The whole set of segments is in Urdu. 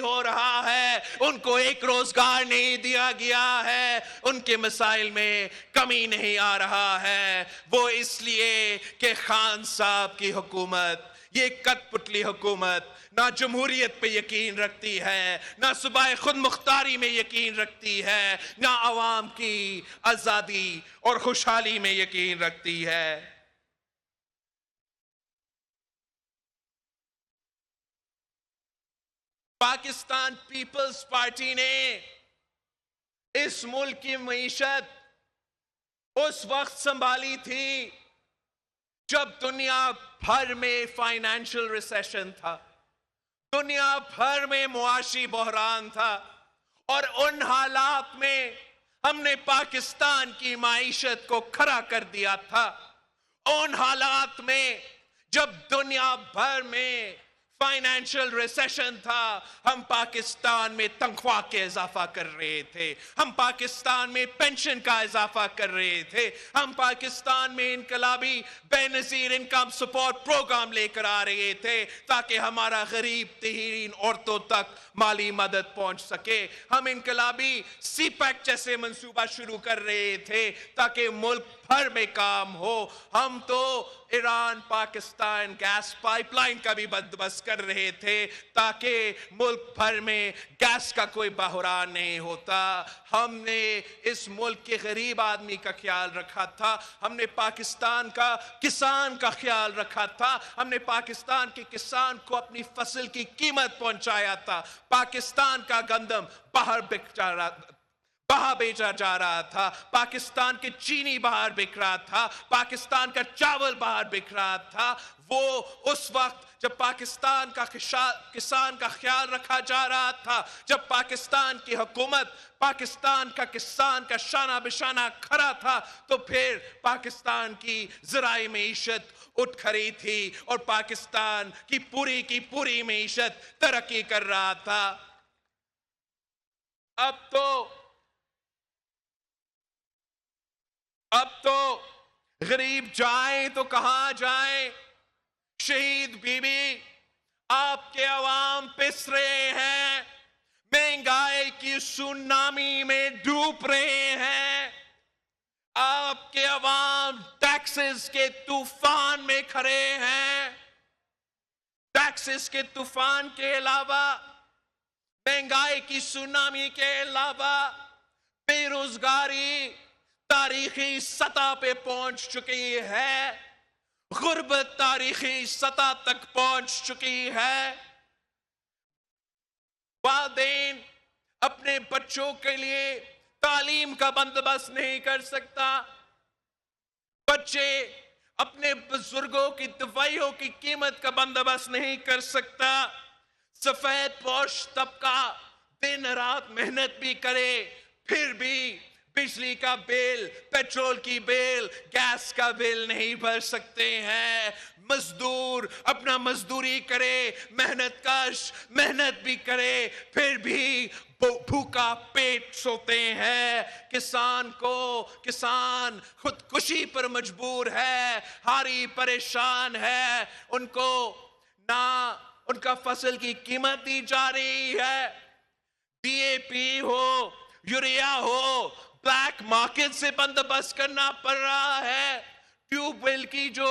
ہو رہا ہے، ان کو ایک روزگار نہیں دیا گیا ہے، ان کے مسائل میں کمی نہیں آ رہا ہے، وہ اس لیے کہ خان صاحب کی حکومت، یہ کٹ پتلی حکومت نہ جمہوریت پہ یقین رکھتی ہے، نہ صوبہ خود مختاری میں یقین رکھتی ہے، نہ عوام کی آزادی اور خوشحالی میں یقین رکھتی ہے۔ پاکستان پیپلز پارٹی نے اس ملک کی معیشت اس وقت سنبھالی تھی جب دنیا بھر میں فائنینشل ریسیشن تھا، دنیا بھر میں معاشی بحران تھا، اور ان حالات میں ہم نے پاکستان کی معیشت کو کھڑا کر دیا تھا۔ ان حالات میں جب دنیا بھر میں فائنینشل ریسیشن تھا، ہم پاکستان میں تنخواہ کے اضافہ کر رہے تھے، ہم پاکستان میں پینشن کا اضافہ کر رہے تھے، ہم پاکستان میں انقلابی بے نظیر انکم سپورٹ پروگرام لے کر آ رہے تھے تاکہ ہمارا غریب ترین عورتوں تک مالی مدد پہنچ سکے، ہم انقلابی سی پیک جیسے منصوبہ شروع کر رہے تھے تاکہ ملک بھر میں کام ہو، ہم تو Iran Pakistan gas pipeline کا بھی بندوبست کر رہے تھے تاکہ ملک بھر میں گیس کا کوئی بحران نہیں ہوتا، ہم نے اس ملک کے غریب آدمی کا خیال رکھا تھا، ہم نے پاکستان کا کسان کا خیال رکھا تھا، ہم نے پاکستان کے کسان کو اپنی فصل کی قیمت پہنچایا تھا، پاکستان کا گندم باہر بیچا جا رہا تھا، پاکستان کے چینی باہر بک رہا تھا، پاکستان کا چاول باہر بک رہا تھا، وہ اس وقت جب پاکستان کا کسان کا خیال رکھا جا رہا تھا، جب پاکستان کی حکومت پاکستان کا کسان کا شانہ بشانہ کھڑا تھا، تو پھر پاکستان کی زرعی معیشت اٹھ کھڑی تھی اور پاکستان کی پوری معیشت ترقی کر رہا تھا۔ اب تو غریب جائیں تو کہاں جائیں؟ شہید بی بی آپ کے عوام پس رہے ہیں، مہنگائی کی سونامی میں ڈوب رہے ہیں، آپ کے عوام ٹیکسز کے طوفان میں کھڑے ہیں، ٹیکسز کے طوفان کے علاوہ، مہنگائی کی سونامی کے علاوہ، بے روزگاری تاریخی سطح پہ پہنچ چکی ہے، غربت تاریخی سطح تک پہنچ چکی ہے، والدین اپنے بچوں کے لیے تعلیم کا بندوبست نہیں کر سکتا، بچے اپنے بزرگوں کی دوائیوں کی قیمت کا بندوبست نہیں کر سکتا، سفید پوش طبقہ دن رات محنت بھی کرے پھر بھی بجلی کا بل، پیٹرول کی بل، گیس کا بل نہیں بھر سکتے ہیں، مزدور اپنا مزدوری کرے، محنت کش محنت بھی کرے پھر بھی بھوکا پیٹ سوتے ہیں، کسان خودکشی پر مجبور ہے، ہاری پریشان ہے، ان کو نہ ان کا فصل کی قیمت دی جا رہی ہے، D A P who, urea who, black market سے بندوبست کرنا پڑ رہا ہے، ٹیوب ویل کی جو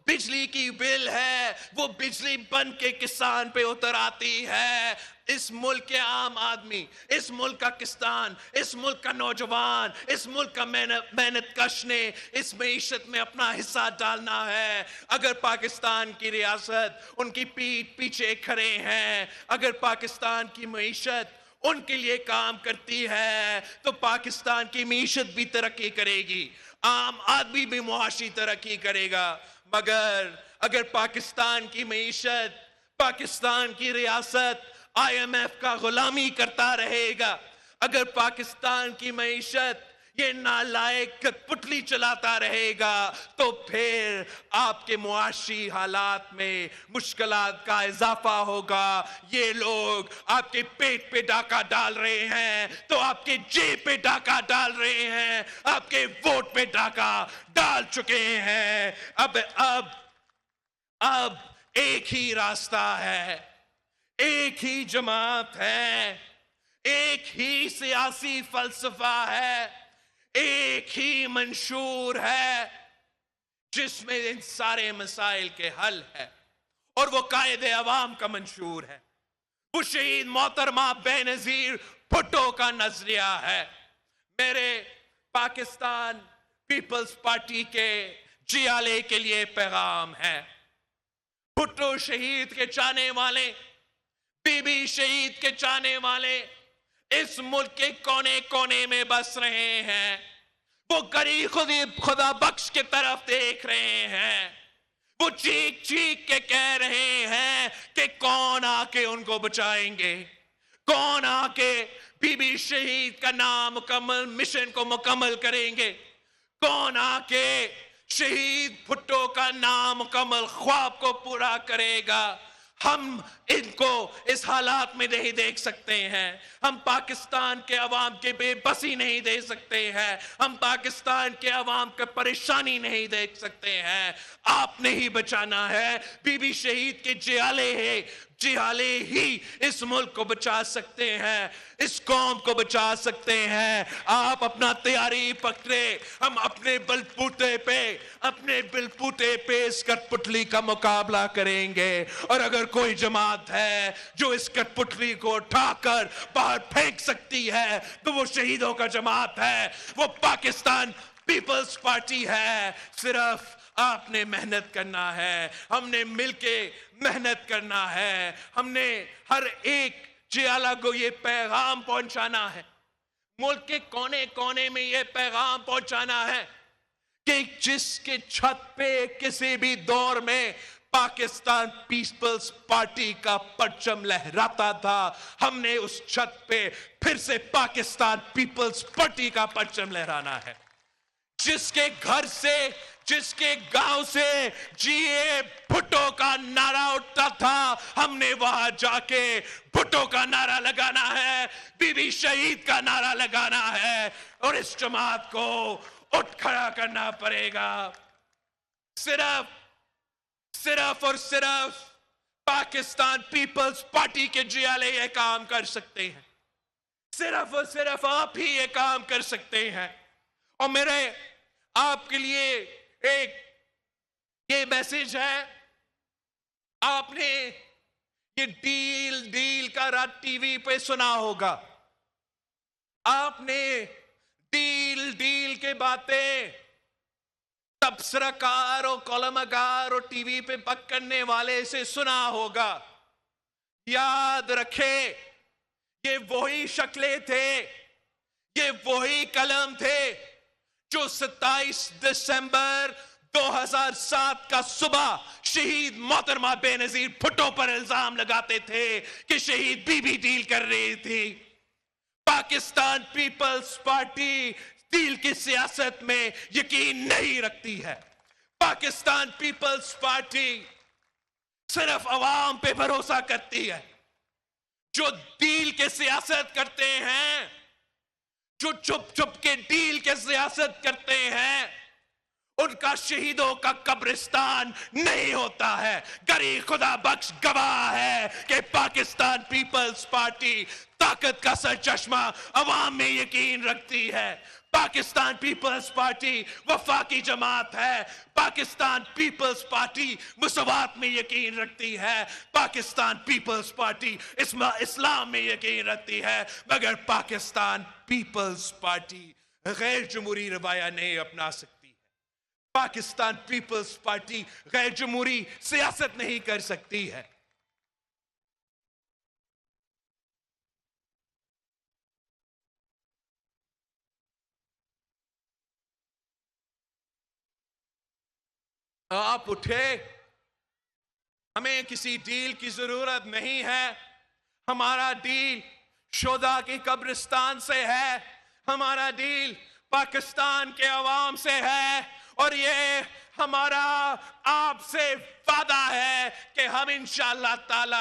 بجلی کی بل ہے وہ بجلی بن کے کسان پہ اتر آتی ہے، اس ملک کے عام آدمی، اس ملک کا کسان، اس ملک کا نوجوان، اس ملک کا محنت کش نے اس معیشت میں اپنا حصہ ڈالنا ہے۔ اگر پاکستان کی ریاست ان کی پیٹھ پیچھے کھڑے ہیں، اگر پاکستان کی معیشت ان کے لیے کام کرتی ہے تو پاکستان کی معیشت بھی ترقی کرے گی، عام آدمی بھی معاشی ترقی کرے گا، مگر اگر پاکستان کی معیشت، پاکستان کی ریاست آئی ایم ایف کا غلامی کرتا رہے گا، اگر پاکستان کی معیشت یہ نالائق کٹپٹلی چلاتا رہے گا تو پھر آپ کے معاشی حالات میں مشکلات کا اضافہ ہوگا، یہ لوگ آپ کے پیٹ پہ ڈاکہ ڈال رہے ہیں تو آپ کے جیب پہ ڈاکہ ڈال رہے ہیں، آپ کے ووٹ پہ ڈاکہ ڈال چکے ہیں، اب ایک ہی راستہ ہے، ایک ہی جماعت ہے، ایک ہی سیاسی فلسفہ ہے، ایک ہی منشور ہے جس میں ان سارے مسائل کے حل ہے، اور وہ قائد عوام کا منشور ہے، وہ شہید محترمہ بے نظیر بھٹو کا نظریہ ہے۔ میرے پاکستان پیپلز پارٹی کے جیالے کے لیے پیغام ہے، بھٹو شہید کے چاہنے والے، بی بی شہید کے چاہنے والے اس ملک کے کونے کونے میں بس رہے ہیں، وہ غریب خدا بخش کی طرف دیکھ رہے ہیں، وہ چیخ چیخ کے کہہ رہے ہیں کہ کون آ کے ان کو بچائیں گے، کون آ کے بی بی شہید کا نام مکمل مشن کو مکمل کریں گے، کون آ کے شہید بھٹو کا نام مکمل خواب کو پورا کرے گا۔ ہم ان کو اس حالات میں نہیں دیکھ سکتے ہیں، ہم پاکستان کے عوام کی بے بسی نہیں دیکھ سکتے ہیں، ہم پاکستان کے عوام کی پریشانی نہیں دیکھ سکتے ہیں۔ آپ نے ہی بچانا ہے، بی بی شہید کے جیالے ہی اس ملک کو بچا سکتے ہیں، اس قوم کو بچا سکتے ہیں۔ آپ اپنا تیاری پکڑے، ہم اپنے بلبوتے پہ اس کٹ پتلی کا مقابلہ کریں گے، اور اگر کوئی جماعت ہے جو اس کٹ پتلی کو اٹھا کر باہر پھینک سکتی ہے تو وہ شہیدوں کا جماعت ہے، وہ پاکستان پیپلز پارٹی ہے۔ صرف آپ نے محنت کرنا ہے، ہم نے مل کے محنت کرنا ہے، ہم نے ہر ایک جیالہ کو یہ پیغام پہنچانا ہے، ملک کے کونے کونے میں یہ پیغام پہنچانا ہے کہ جس کے چھت پہ کسی بھی دور میں پاکستان پیپلز پارٹی کا پرچم لہراتا تھا، ہم نے اس چھت پہ پھر سے پاکستان پیپلز پارٹی کا پرچم لہرانا ہے۔ جس کے گھر سے، جس کے گاؤں سے جی اے بھٹو کا نعرہ اٹھتا تھا، ہم نے وہاں جا کے بھٹو کا نعرہ لگانا ہے، بی بی شہید کا نعرہ لگانا ہے، اور اس جماعت کو اٹھ کھڑا کرنا پڑے گا۔ صرف اور صرف پاکستان پیپلز پارٹی کے جیالے یہ کام کر سکتے ہیں، صرف اور صرف آپ ہی یہ کام کر سکتے ہیں۔ اور میرے آپ کے لیے ایک یہ میسج ہے، آپ نے یہ ڈیل کا رات ٹی وی پہ سنا ہوگا، آپ نے ڈیل کے باتیں تبصرہ کار اور کالمگار اور ٹی وی پہ بک کرنے والے سے سنا ہوگا۔ یاد رکھے، یہ وہی شکلیں تھے، یہ وہی قلم تھے جو 27 دسمبر 2007 کا صبح شہید محترمہ بے نظیر بھٹو پر الزام لگاتے تھے کہ شہید بی بی ڈیل کر رہی تھی۔ پاکستان پیپلز پارٹی ڈیل کی سیاست میں یقین نہیں رکھتی ہے، پاکستان پیپلز پارٹی صرف عوام پہ بھروسہ کرتی ہے۔ جو ڈیل کے سیاست کرتے ہیں، جو چھپ چھپ کے ڈیل کے سیاست کرتے ہیں، ان کا شہیدوں کا قبرستان نہیں ہوتا ہے۔ غریب خدا بخش گواہ ہے کہ پاکستان پیپلز پارٹی طاقت کا سرچشمہ عوام میں یقین رکھتی ہے۔ پاکستان پیپلز پارٹی وفاقی جماعت ہے، پاکستان پیپلز پارٹی مساوات میں یقین رکھتی ہے، پاکستان پیپلز پارٹی اسلام میں یقین رکھتی ہے، مگر پاکستان پیپلز پارٹی غیر جمہوری رویہ نہیں اپنا سکتی ہے، پاکستان پیپلز پارٹی غیر جمہوری سیاست نہیں کر سکتی ہے۔ آپ اٹھے، ہمیں کسی ڈیل کی ضرورت نہیں ہے، ہمارا ڈیل شہداء کی قبرستان سے ہے، ہمارا ڈیل پاکستان کے عوام سے ہے، اور یہ ہمارا آپ سے وعدہ ہے کہ ہم انشاءاللہ تعالی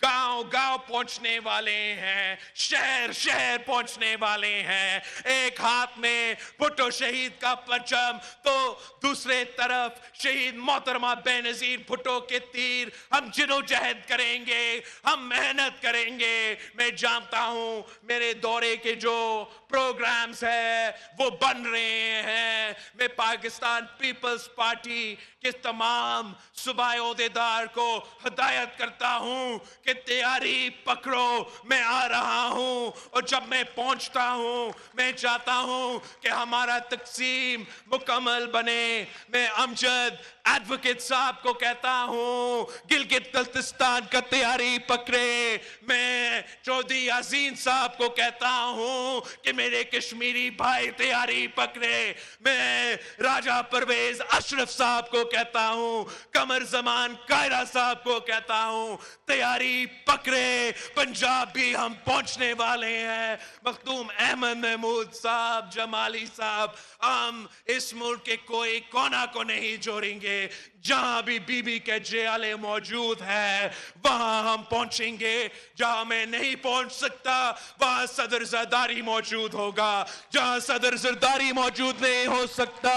گاؤں گاؤں پہنچنے والے ہیں, شہر شہر پہنچنے والے ہیں. ایک ہاتھ میں بھٹو شہید کا پرچم تو دوسرے طرف شہید محترمہ بے نظیر بھٹو کے تیر. ہم جدوجہد کریں گے, ہم محنت کریں گے. میں جانتا ہوں میرے دورے کے جو پروگرامز ہیں وہ بن رہے ہیں. میں پاکستان پیپلز پارٹی کے تمام صوبائی عہدیدار کو ہدایت کرتا ہوں کہ تیاری پکڑو, میں آ رہا ہوں. اور جب میں پہنچتا ہوں میں چاہتا ہوں کہ ہمارا تقسیم مکمل بنے. میں امجد ایڈوکیٹ صاحب کو کہتا ہوں گلگت بلتستان کا تیاری پکڑے. میں چودھری عظیم صاحب کو کہتا ہوں کہ میرے کشمیری بھائی تیاری پکڑے. میں راجہ پرویز اشرف صاحب کو کہتا ہوں, قمر زمان قائرہ صاحب کو کہتا ہوں تیاری پکڑے. پنجاب بھی ہم پہنچنے والے ہیں. مختوم احمد محمود صاحب, جمالی صاحب, ہم اس ملک کے کوئی کونا کو نہیں چھوڑیں گے. جہاں بھی بی بی کے جیالے موجود ہے وہاں ہم پہنچیں گے. جہاں میں نہیں پہنچ سکتا وہاں صدر زرداری موجود ہوگا. جہاں صدر زرداری موجود نہیں ہو سکتا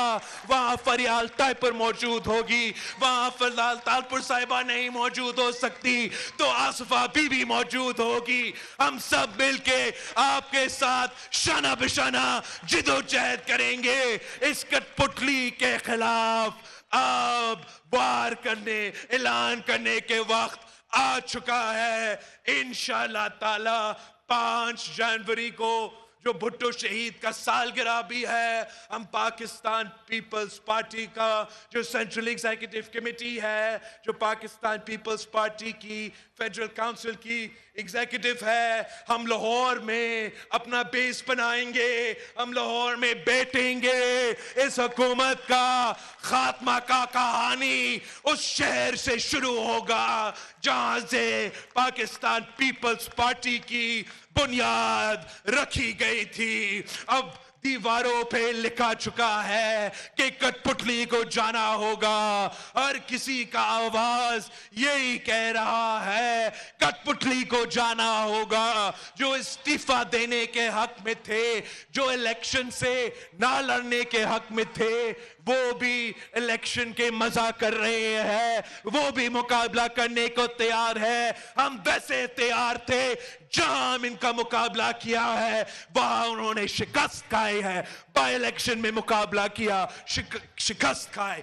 وہاں فریال تائپر موجود ہوگی. وہاں فریال تالپور صاحبہ نہیں موجود ہو سکتی تو آصفہ بی بی موجود ہوگی. ہم سب مل کے آپ کے ساتھ شانہ بشانہ جدوجہد کریں گے اس کٹ پتلی کے خلاف. اب وار کرنے, اعلان کرنے کے وقت آ چکا ہے. انشاءاللہ تعالی 5 جنوری کو جو بھٹو شہید کا سالگرہ بھی ہے, ہم پاکستان پیپلز پارٹی کا جو سینٹرل ایگزیکٹو کمیٹی ہے, جو پاکستان پیپلز پارٹی کی فیڈرل کاؤنسل کی ایگزیکٹو ہے, ہم لاہور میں اپنا بیس بنائیں گے. ہم لاہور میں بیٹھیں گے. اس حکومت کا خاتمہ کا کہانی اس شہر سے شروع ہوگا جہاں سے پاکستان پیپلز پارٹی کی بنیاد رکھی گئی تھی. اب دیواروں پہ لکھا چکا ہے کہ کٹ پتلی کو جانا ہوگا. ہر کسی کا آواز یہی کہہ رہا ہے کٹ پتلی کو جانا ہوگا. جو استعفیٰ دینے کے حق میں تھے, جو الیکشن سے نہ لڑنے کے حق میں تھے, وہ بھی الیکشن کے مزہ کر رہے ہیں, وہ بھی مقابلہ کرنے کو تیار ہے. ہم ویسے تیار تھے جہاں ہم ان کا مقابلہ کیا ہے وہاں انہوں نے شکست کھائی ہے. بائی الیکشن میں مقابلہ کیا, شکست کھائے.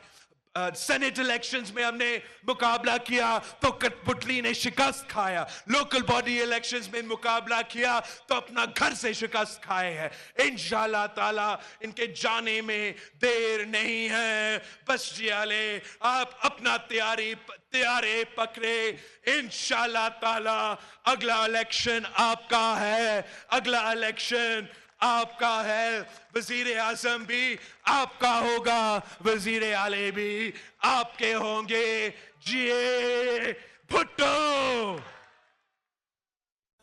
سینٹ الیکشنز میں ہم نے مقابلہ کیا تو کٹ پتلی نے شکست کھایا. لوکل باڈی الیکشنز میں مقابلہ کیا تو اپنا گھر سے شکست کھائے ہیں. انشاءاللہ تعالی ان کے جانے میں دیر نہیں ہے. بس جیالے آپ اپنا تیارے پکڑے. انشاءاللہ تعالی اگلا الیکشن آپ کا ہے, اگلا الیکشن آپ کا ہے. وزیر اعظم بھی آپ کا ہوگا, وزیر اعلی بھی آپ کے ہوں گے. جی